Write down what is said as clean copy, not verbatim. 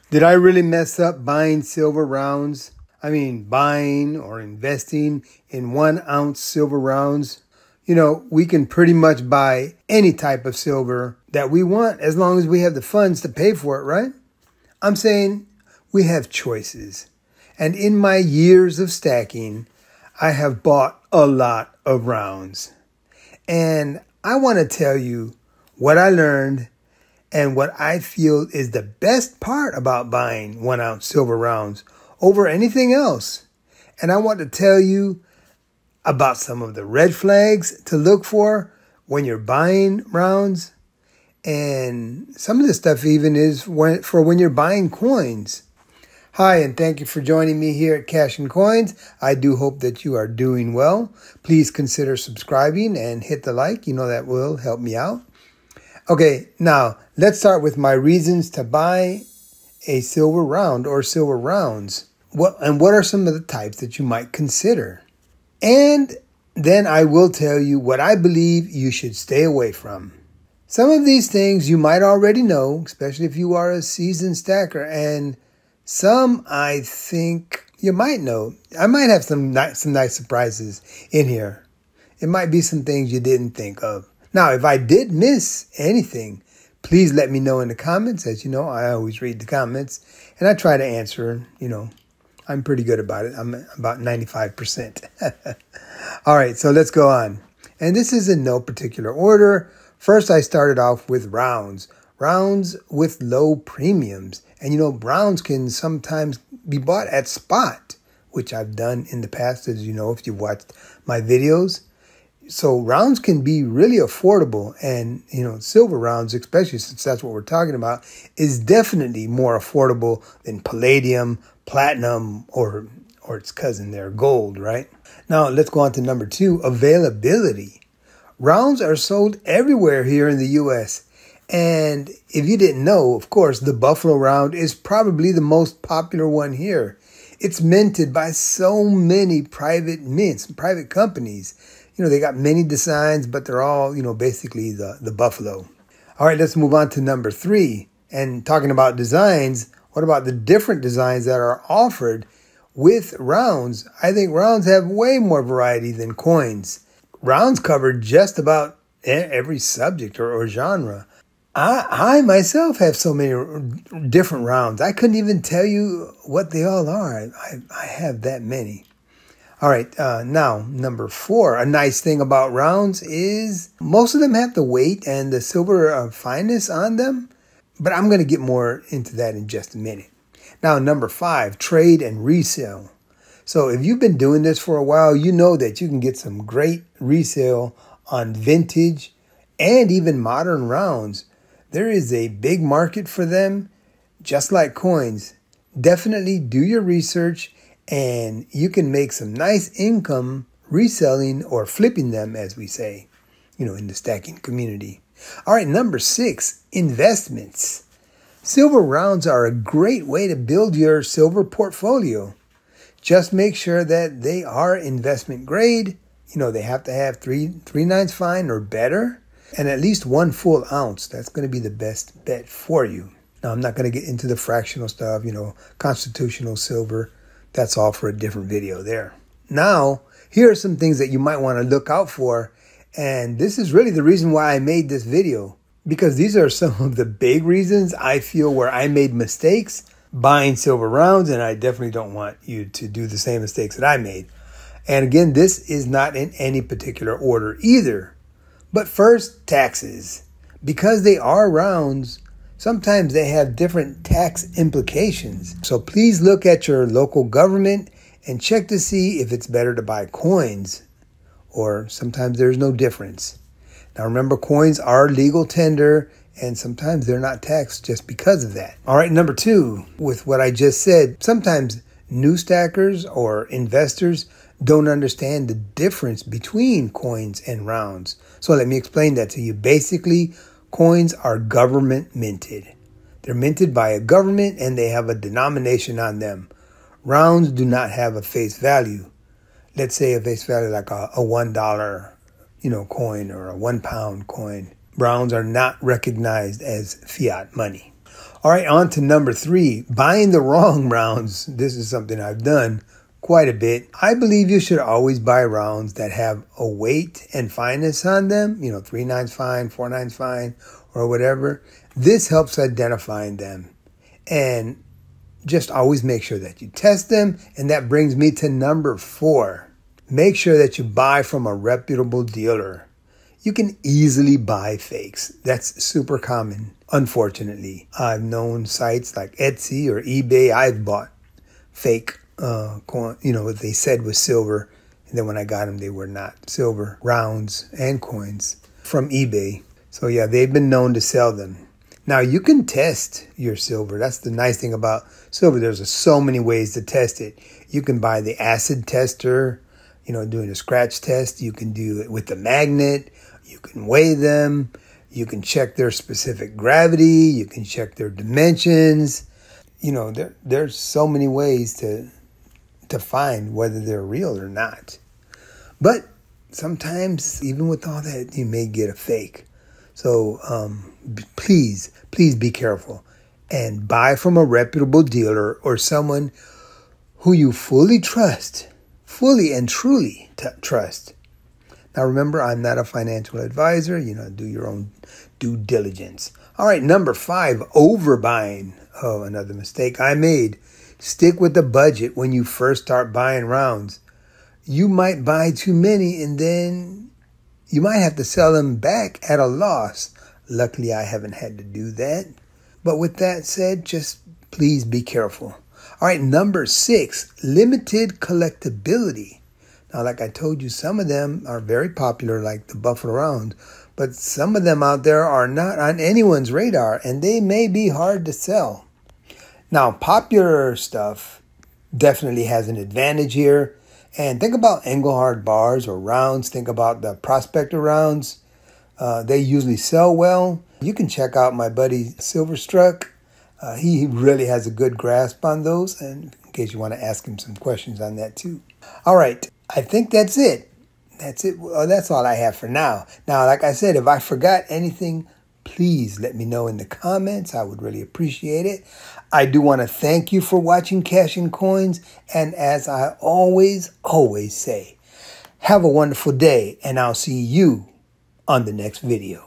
Did I really mess up buying silver rounds? I mean, buying or investing in 1 ounce silver rounds. You know, we can pretty much buy any type of silver that we want as long as we have the funds to pay for it, right? I'm saying we have choices. And in my years of stacking, I have bought a lot of rounds. And I want to tell you what I learned and what I feel is the best part about buying 1 ounce silver rounds over anything else. And I want to tell you about some of the red flags to look for when you're buying rounds. And some of this stuff even is for when you're buying coins. Hi, and thank you for joining me here at Cash and Coins. I do hope that you are doing well. Please consider subscribing and hit the like. You know that will help me out. Okay, now let's start with my reasons to buy a silver round or silver rounds. What are some of the types that you might consider? And then I will tell you what I believe you should stay away from. Some of these things you might already know, especially if you are a seasoned stacker, and some I think you might know. I might have some nice surprises in here. It might be some things you didn't think of. Now, if I did miss anything, please let me know in the comments. As you know, I always read the comments and I try to answer. You know, I'm pretty good about it. I'm about 95%. All right, so let's go on. And this is in no particular order. First, I started off with rounds. Rounds with low premiums. And you know, rounds can sometimes be bought at spot, which I've done in the past, as you know, if you've watched my videos. So rounds can be really affordable, and you know, silver rounds, especially since that's what we're talking about, is definitely more affordable than palladium, platinum, or its cousin there, gold, right? Now let's go on to number 2, availability. Rounds are sold everywhere here in the US. And if you didn't know, of course, the Buffalo round is probably the most popular one here. It's minted by so many private mints, private companies. You know, they got many designs, but they're all, you know, basically the Buffalo. All right, let's move on to number 3. And talking about designs, what about the different designs that are offered with rounds? I think rounds have way more variety than coins. Rounds cover just about every subject or genre. I myself have so many different rounds. I couldn't even tell you what they all are. I have that many. All right, now, number 4. A nice thing about rounds is most of them have the weight and the silver fineness on them, but I'm going to get more into that in just a minute. Now, number 5, trade and resale. So if you've been doing this for a while, you know that you can get some great resale on vintage and even modern rounds. There is a big market for them, just like coins. Definitely do your research, and you can make some nice income reselling or flipping them, as we say, you know, in the stacking community. All right, number 6, investments. Silver rounds are a great way to build your silver portfolio. Just make sure that they are investment grade. You know, they have to have 3/9 fine or better, and at least 1 full ounce. That's going to be the best bet for you. Now, I'm not going to get into the fractional stuff, you know, constitutional silver. That's all for a different video there. Now, here are some things that you might want to look out for. And this is really the reason why I made this video, because these are some of the big reasons I feel where I made mistakes buying silver rounds. And I definitely don't want you to do the same mistakes that I made. And again, this is not in any particular order either. But first, taxes. Because they are rounds, sometimes they have different tax implications. So please look at your local government and check to see if it's better to buy coins, or sometimes there's no difference. Now remember, coins are legal tender, and sometimes they're not taxed just because of that. All right, number 2, with what I just said, sometimes new stackers or investors don't understand the difference between coins and rounds. So let me explain that to you. Basically, coins are government minted. They're minted by a government and they have a denomination on them. Rounds do not have a face value. Let's say a face value like a $1, coin or a £1 coin. Rounds are not recognized as fiat money. All right, on to number 3, buying the wrong rounds. This is something I've done quite a bit. I believe you should always buy rounds that have a weight and fineness on them. 3/9's fine, 4/9's fine, or whatever. This helps identifying them. And just always make sure that you test them. And that brings me to number 4. Make sure that you buy from a reputable dealer. You can easily buy fakes. That's super common, unfortunately. I've known sites like Etsy or eBay. I've bought fake coin, what they said was silver. And then when I got them, they were not silver rounds and coins from eBay. So yeah, they've been known to sell them. Now you can test your silver. That's the nice thing about silver. There's so many ways to test it. You can buy the acid tester, doing a scratch test. You can do it with the magnet. You can weigh them. You can check their specific gravity. You can check their dimensions. There's so many ways to find whether they're real or not. But sometimes, even with all that, you may get a fake. So please be careful and buy from a reputable dealer or someone who you fully and truly trust. Now remember, I'm not a financial advisor. Do your own due diligence. All right, number 5, overbuying. Oh, another mistake I made. Stick with the budget when you first start buying rounds. You might buy too many and then you might have to sell them back at a loss. Luckily, I haven't had to do that. But with that said, just please be careful. All right, number 6, limited collectability. Now, like I told you, some of them are very popular, like the Buffalo Rounds, but some of them out there are not on anyone's radar, and they may be hard to sell. Now, popular stuff definitely has an advantage here. And think about Engelhard bars or rounds. Think about the Prospector rounds. They usually sell well. You can check out my buddy Silverstruck. He really has a good grasp on those, and in case you want to ask him some questions on that too. All right, I think that's it. Well, that's all I have for now. Now, like I said, if I forgot anything, please let me know in the comments. I would really appreciate it. I do want to thank you for watching Cash and Coins, and as I always say, have a wonderful day, and I'll see you on the next video.